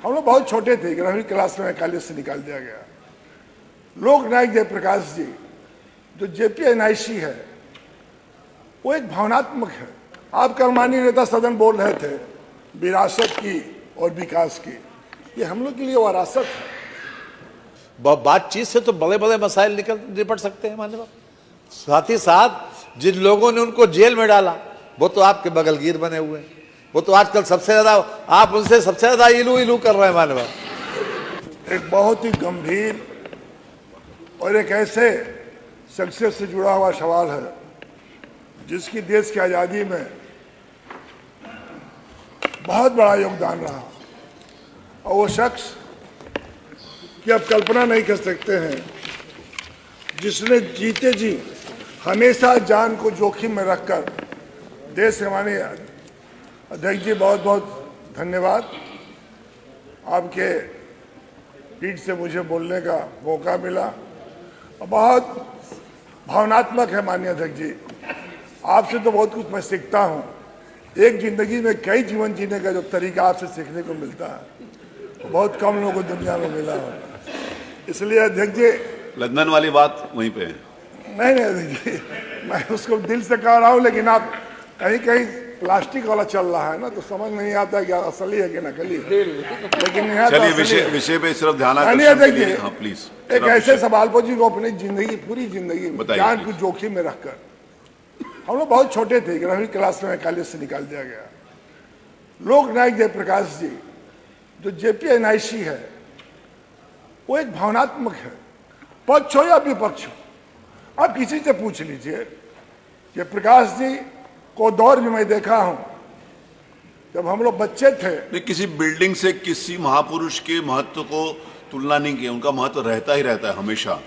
हम लोग बहुत छोटे थे, 11वीं क्लास में कॉलेज से निकाल दिया गया। लोकनायक जयप्रकाश जी जो जेपीएनआईसी है वो एक भावनात्मक है। आप कर्मानी नेता सदन बोल रहे थे विरासत की और विकास की, ये हम लोग के लिए विरासत है। बातचीत से तो बड़े बड़े मसाइल निपट सकते हैं माननीय बाबू। साथ ही साथ जिन लोगों ने उनको जेल में डाला वो तो आपके बगलगीर बने हुए हैं, वो तो आजकल सबसे ज्यादा आप उनसे सबसे ज्यादा इलू इलू कर रहे हैं माननीय बाबू। एक बहुत ही गंभीर और एक ऐसे शख्सियत से जुड़ा हुआ सवाल है जिसकी देश की आज़ादी में बहुत बड़ा योगदान रहा, और वो शख्स कि आप कल्पना नहीं कर सकते हैं जिसने जीते जी हमेशा जान को जोखिम में रखकर देश के माननीय अध्यक्ष जी बहुत बहुत धन्यवाद। आपके पीठ से मुझे बोलने का मौका मिला और बहुत भावनात्मक है माननीय अध्यक्ष जी। आपसे तो बहुत कुछ मैं सीखता हूँ, एक जिंदगी में कई जीवन जीने का जो तरीका आपसे सीखने को मिलता है तो बहुत कम लोगों को दुनिया में मिला हो। इसलिए अध्यक्ष जी लंदन वाली बात वहीं पे है। नहीं अध्यक्ष जी, मैं उसको दिल से कह रहा हूँ, लेकिन आप कहीं कहीं प्लास्टिक वाला चल रहा है ना तो समझ नहीं आता कि असली है कि नकली है। लेकिन यहाँ चलिए विषय पे सिर्फ ध्यान प्लीज। एक ऐसे सवाल पर जी को अपनी जिंदगी पूरी जिंदगी जान को जोखिम में रखकर, हम लोग बहुत छोटे थे, 11वीं क्लास में कॉलेज से निकाल दिया गया। लोकनायक जयप्रकाश जी जो जेपीएनआईसी है वो एक भावनात्मक है, पक्ष हो या विपक्ष हो। आप किसी से पूछ लीजिए, जयप्रकाश जी को दौर भी मैं देखा हूं जब हम लोग बच्चे थे। नहीं, किसी बिल्डिंग से किसी महापुरुष के महत्व को तुलना नहीं किया, उनका महत्व रहता ही रहता है हमेशा।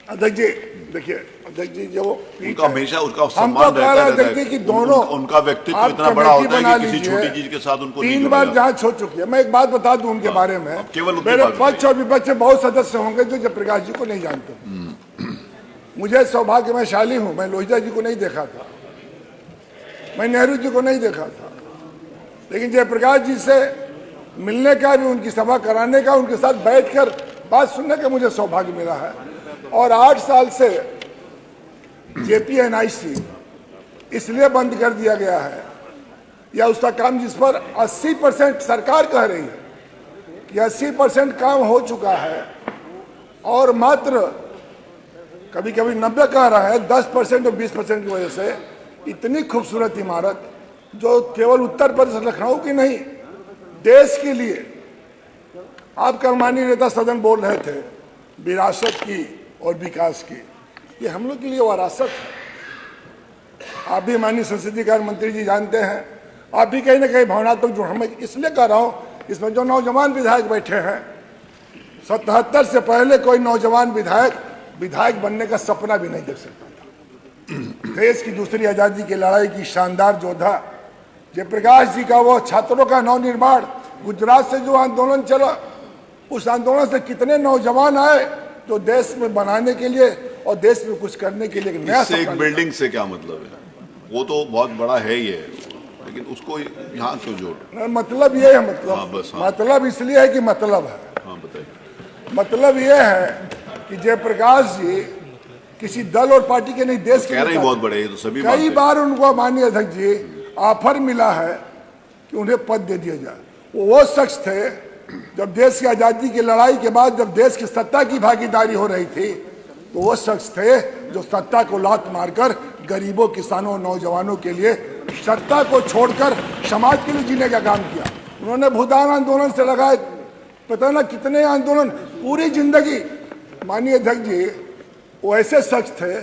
अध्यक्ष जी देखिए, अध्यक्ष जी जो उनका हमेशा उसका सम्मान रहता है कि दोनों उनका व्यक्तित्व इतना बड़ा होता है कि किसी छोटी चीज के साथ उनको 3 बार जांच हो चुकी है। मैं एक बात बता दूं उनके बारे में, केवल मेरे पक्ष और विपक्ष से बहुत सदस्य होंगे जो जयप्रकाश जी को नहीं जानते। मुझे सौभाग्यशाली हूं, मैं लोहिया जी को नहीं देखा था, मैं नेहरू जी को नहीं देखा था, लेकिन जयप्रकाश जी से मिलने का भी, उनकी सभा कराने का, उनके साथ बैठकर बात सुनने का मुझे सौभाग्य मिला है। और 8 साल से जेपीएनआईसी इसलिए बंद कर दिया गया है या उसका काम जिस पर 80% सरकार कह रही है कि 80% काम हो चुका है और मात्र कभी कभी 90 कह रहा है, 10% और 20% की वजह से इतनी खूबसूरत इमारत जो केवल उत्तर प्रदेश लखनऊ की नहीं देश के लिए, आप कर्मानी नेता सदन बोल रहे थे विरासत की और विकास की, ये हम लोग के लिए विरासत है। आप भी माननीय संसदीय कार्य मंत्री जी जानते हैं, आप भी कहीं ना कहीं भावनात्मक जुड़। मैं इसलिए कह रहा हूं, इसमें जो नौजवान विधायक बैठे हैं, 77 से पहले कोई नौजवान विधायक बनने का सपना भी नहीं देख सकता था। देश की दूसरी आजादी की लड़ाई की शानदार योद्धा जयप्रकाश जी का वो छात्रों का नवनिर्माण, गुजरात से जो आंदोलन चला, उस आंदोलन से कितने नौजवान आए जो देश में बनाने के लिए और देश में कुछ करने के लिए नया। एक बिल्डिंग से क्या मतलब है, वो तो बहुत बड़ा है ही है, लेकिन उसको यहाँ क्यों जोड़? मतलब ये है, मतलब इसलिए है कि मतलब है। हाँ बताइए। मतलब ये है कि जयप्रकाश जी किसी दल और पार्टी के नहीं, देश के लिए बहुत बड़े, तो सभी कई बार उनको माननीय अध्यक्ष जी ऑफर मिला है कि उन्हें पद दे दिया जाए। वो शख्स थे जब देश की आजादी की लड़ाई के बाद जब देश की सत्ता की भागीदारी हो रही थी तो वो शख्स थे जो सत्ता को लात मारकर गरीबों, किसानों, नौजवानों के लिए सत्ता को छोड़कर समाज के लिए जीने का काम किया। उन्होंने भूदान आंदोलन से लगाए पता ना कितने आंदोलन, पूरी जिंदगी। माननीय अध्यक्ष जी वो ऐसे शख्स थे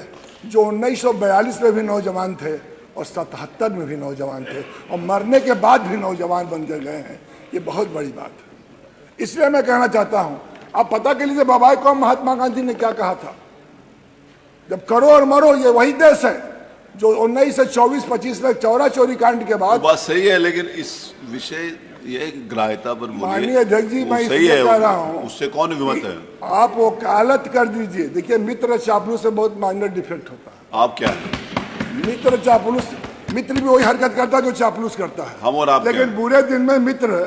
जो 1942 में भी नौजवान थे और 77 में भी नौजवान थे और मरने के बाद भी नौजवान बन गए हैं। ये बहुत बड़ी बात है। इसलिए मैं कहना चाहता हूं, आप पता कर लीजिए बाबा को महात्मा गांधी ने क्या कहा था, जब करो और मरो, ये वही देश है जो 1924-25 में चौरा चोरी कांड के बाद। बात सही है, लेकिन इस विषय ये ग्राह्यता पर माननीय अध्यक्ष जी मैं इसलिए कह रहा हूँ, उससे कौन विमत है? आप वो कालत कर दीजिए। देखिए मित्र चापलूस से बहुत माइनर डिफेक्ट होता है। आप क्या मित्र चापलूस, मित्र भी वही हरकत करता है जो चापलूस करता है। हम और आप लेकिन बुरे दिन में मित्र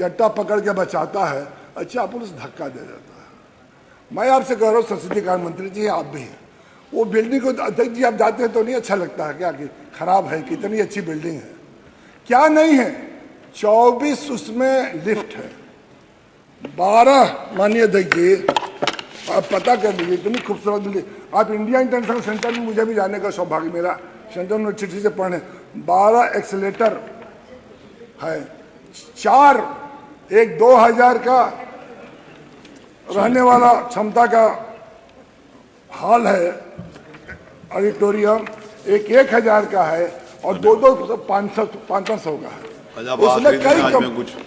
गट्टा पकड़ के बचाता है, अच्छा पुलिस धक्का दे देता है। मैं आपसे कह रहा हूँ संसदीय कार्य मंत्री जी, आप भी हैं, वो बिल्डिंग को अध्यक्ष जी आप जाते हैं तो नहीं अच्छा लगता है क्या कि खराब है, कितनी अच्छी बिल्डिंग है, क्या नहीं है? 24 उसमें लिफ्ट है, 12 माननीय अध्यक्ष जी आप पता कर लीजिए, इतनी खूबसूरत बिल्डिंग। आप इंडिया इंटरनेशनल सेंटर में मुझे भी जाने का सौभाग्य मेरा, सेंटर यूनिवर्सिटी से पढ़े, 12 एक्सीलेटर है, 4 एक 2000 का रहने वाला क्षमता का हॉल है, ऑडिटोरियम, एक 1000 का है और 2 500 का है।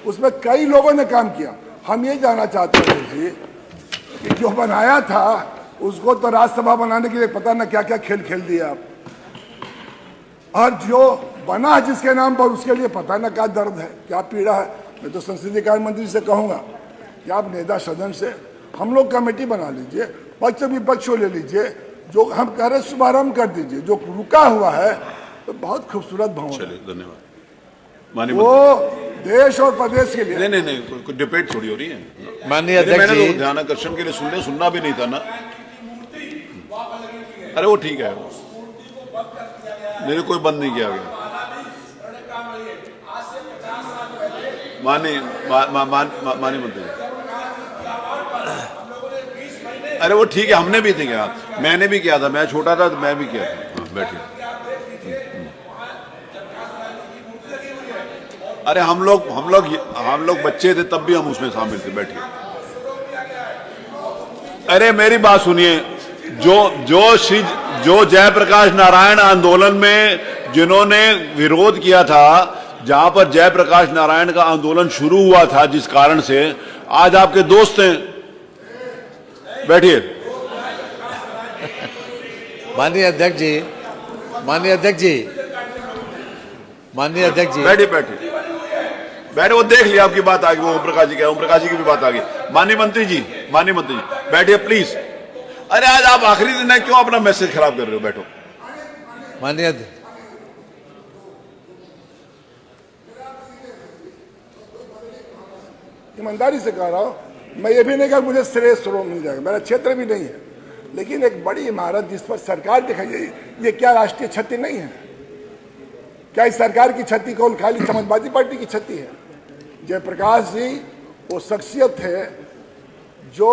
उसमें कई लोगों ने काम किया। हम ये जानना चाहते हैं जी कि जो बनाया था उसको तो राज्यसभा बनाने के लिए पता ना क्या क्या खेल खेल दिया आप, और जो बना जिसके नाम पर उसके लिए पता ना क्या दर्द है, क्या पीड़ा है। मैं तो संसदीय कार्य मंत्री से कहूंगा कि आप नेता सदन से हम लोग कमेटी बना लीजिए, पक्ष विपक्ष को ले लीजिए, जो हम कह रहे शुभारंभ कर दीजिए, जो रुका हुआ है तो बहुत खूबसूरत भवन है। धन्यवाद। वो देश और प्रदेश के लिए नहीं कोई डिबेट थोड़ी हो रही है। माननीय अध्यक्ष जी, मैंने ध्यान आकर्षण के लिए सुनना भी नहीं था ना। अरे वो ठीक है, मेरे कोई बंद नहीं किया गया। माननीय मंत्री, अरे वो ठीक है, हमने भी थे क्या, मैंने भी किया था, मैं छोटा था तो मैं भी किया था। बैठिए। अरे हम लोग बच्चे थे तब भी हम उसमें शामिल थे। बैठिए। अरे मेरी बात सुनिए, जो जयप्रकाश नारायण आंदोलन में जिन्होंने विरोध किया था, जहां पर जयप्रकाश नारायण का आंदोलन शुरू हुआ था, जिस कारण से आज आपके दोस्त हैं। बैठिए। माननीय अध्यक्ष जी, बैठिए। वो देख लिया आपकी बात आ गई, वो ओम प्रकाश जी की भी बात आ गई। माननीय मंत्री जी बैठिए प्लीज। अरे आज आप आखिरी दिन है, क्यों अपना मैसेज खराब कर रहे हो? बैठो। माननीय ईमानदारी से कह रहा हूँ, मैं ये भी नहीं कहा मुझे श्रेय स्रोत मिल जाएगा, मेरा क्षेत्र भी नहीं है, लेकिन एक बड़ी इमारत जिस पर सरकार दिखाई जाए, ये क्या राष्ट्रीय क्षति नहीं है? क्या इस सरकार की क्षति कौन खाली समाजवादी पार्टी की क्षति है? जयप्रकाश जी वो शख्सियत है जो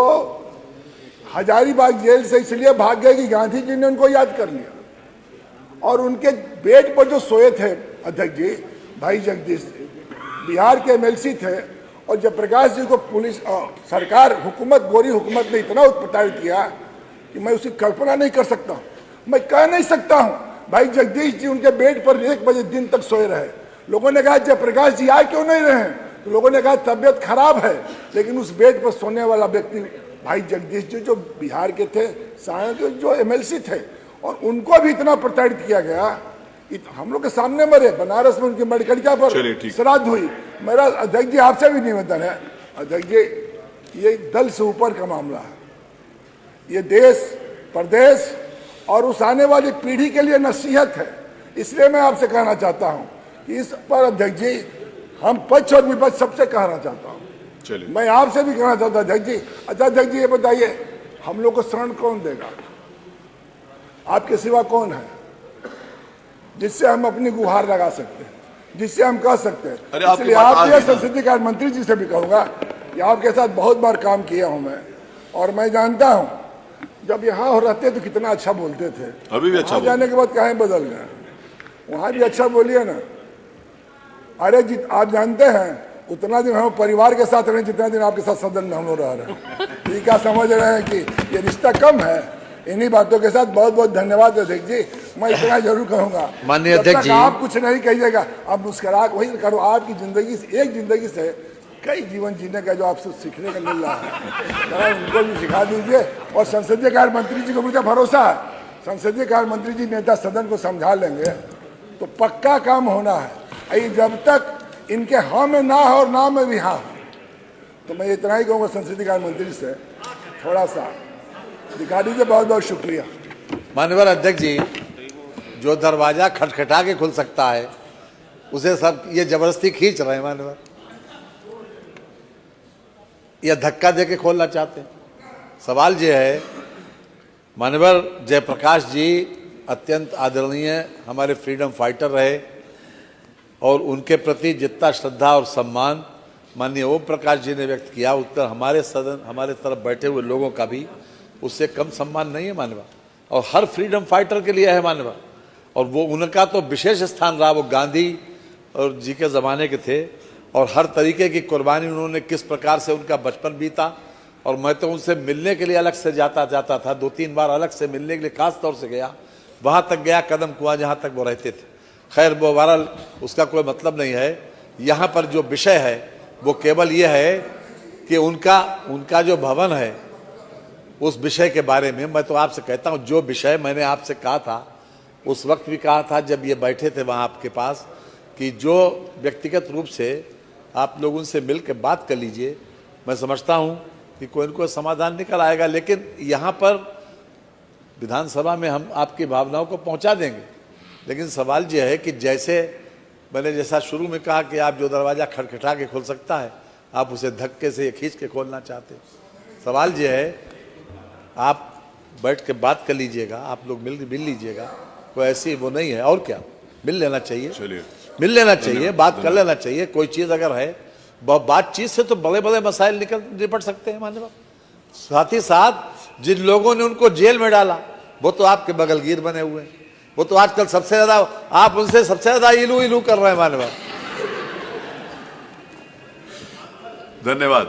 हजारीबाग जेल से इसलिए भाग गए कि गांधी जी ने उनको याद कर लिया, और उनके बेड पर जो सोए थे अध्यक्ष जी भाई जगदीश जी, बिहार के एमएलसी थे, और जयप्रकाश जी को पुलिस सरकार हुकूमत, गोरी हुकूमत ने इतना उत्पीड़ित किया कि मैं उसकी कल्पना नहीं कर सकता हूँ। मैं कह नहीं सकता हूँ भाई जगदीश जी उनके बेड पर 1 बजे दिन तक सोए रहे। लोगों ने कहा जयप्रकाश जी आए क्यों नहीं रहे? तो लोगों ने कहा तबियत खराब है, लेकिन उस बेड पर सोने वाला व्यक्ति भाई जगदीश जी जो बिहार के थे, जो एमएलसी थे, और उनको भी इतना प्रताड़ित किया गया, हम लोग के सामने मरे। बनारस में उनकी मरकड़िया पर श्राद्ध हुई। मेरा अध्यक्ष जी आपसे भी निवेदन है, अध्यक्ष जी ये दल से ऊपर का मामला है, ये देश प्रदेश और उस आने वाली पीढ़ी के लिए नसीहत है। इसलिए मैं आपसे कहना चाहता हूं कि इस पर अध्यक्ष जी हम पक्ष और विपक्ष सबसे कहना चाहता हूं। मैं आपसे भी कहना चाहता हूं अध्यक्ष जी, अच्छा अध्यक्ष जी ये बताइए हम लोग को शरण कौन देगा? आपके सिवा कौन है जिससे हम अपनी गुहार लगा सकते हैं, जिससे हम कह सकते हैं? इसलिए आपके संसदीय कार्य मंत्री जी से भी कहूंगा कि आपके साथ बहुत बार काम किया हूं मैं, और मैं जानता हूं जब यहाँ रहते तो कितना अच्छा बोलते थे, अभी भी अच्छा जाने के बाद कहीं बदल गए। वहां भी अच्छा बोलिए ना। अरे जी आप जानते हैं उतना दिन हम परिवार के साथ रहे जितना दिन आपके साथ सदन में हम लोग रह रहे हैं। ठीक है, समझ रहे हैं कि ये रिश्ता कम है। इन्हीं बातों के साथ बहुत बहुत धन्यवाद अध्यक्ष जी। मैं इतना जरूर कहूंगा, माननीय अध्यक्ष जी, आप कुछ नहीं कहिएगा, आप मुस्कुरा वही करो। आपकी जिंदगी से, एक जिंदगी से कई जीवन जीने का जो आपसे सीखने का मिल रहा है, उनको भी सिखा दीजिए। और संसदीय कार्य मंत्री जी को मुझे भरोसा है, संसदीय कार्य मंत्री जी नेता सदन को समझा लेंगे तो पक्का काम होना है। जब तक इनके हाँ में ना हो और ना में भी हाँ, तो मैं इतना ही कहूँगा संसदीय कार्य मंत्री से थोड़ा सा दिखा दीजिए। बहुत बहुत शुक्रिया। माननीय अध्यक्ष जी, जो दरवाजा खटखटा के खुल सकता है उसे सब ये जबरदस्ती खींच रहे हैं। माननीय या धक्का दे के खोलना चाहते हैं? सवाल ये है, मानवर जयप्रकाश जी अत्यंत आदरणीय हमारे फ्रीडम फाइटर रहे और उनके प्रति जितना श्रद्धा और सम्मान माननीय ओम प्रकाश जी ने व्यक्त किया, उतना हमारे तरफ बैठे हुए लोगों का भी उससे कम सम्मान नहीं है मानवा। और हर फ्रीडम फाइटर के लिए है मानवा, और वो उनका तो विशेष स्थान रहा। वो गांधी और जी के ज़माने के थे और हर तरीके की कुर्बानी उन्होंने, किस प्रकार से उनका बचपन बीता। और मैं तो उनसे मिलने के लिए अलग से जाता था, 2-3 बार अलग से मिलने के लिए खास तौर से गया, वहाँ तक गया कदम कुआं जहाँ तक वो रहते थे। खैर वो बहरहाल उसका कोई मतलब नहीं है। यहाँ पर जो विषय है वो केवल ये है कि उनका जो भवन है उस विषय के बारे में मैं तो आपसे कहता हूँ, जो विषय मैंने आपसे कहा था उस वक्त भी कहा था जब ये बैठे थे वहाँ आपके पास, कि जो व्यक्तिगत रूप से आप लोग उनसे मिल के बात कर लीजिए। मैं समझता हूँ कि कोई न कोई समाधान निकल आएगा, लेकिन यहाँ पर विधानसभा में हम आपकी भावनाओं को पहुँचा देंगे। लेकिन सवाल ये है कि जैसा शुरू में कहा कि आप जो दरवाज़ा खटखटा के खोल सकता है, आप उसे धक्के से खींच के खोलना चाहते हैं। सवाल ये है, आप बैठ के बात कर लीजिएगा, आप लोग मिल लीजिएगा, कोई ऐसी वो नहीं है। और क्या, मिल लेना चाहिए, मिल लेना चाहिए, बात कर लेना चाहिए। कोई चीज़ अगर है, बातचीत से तो बड़े बड़े मसाइल निपट सकते हैं माननीय। साथ ही साथ जिन लोगों ने उनको जेल में डाला वो तो आपके बगलगीर बने हुए हैं। वो तो आजकल सबसे ज्यादा, आप उनसे सबसे ज्यादा इलू कर रहे हैं माननीय। धन्यवाद।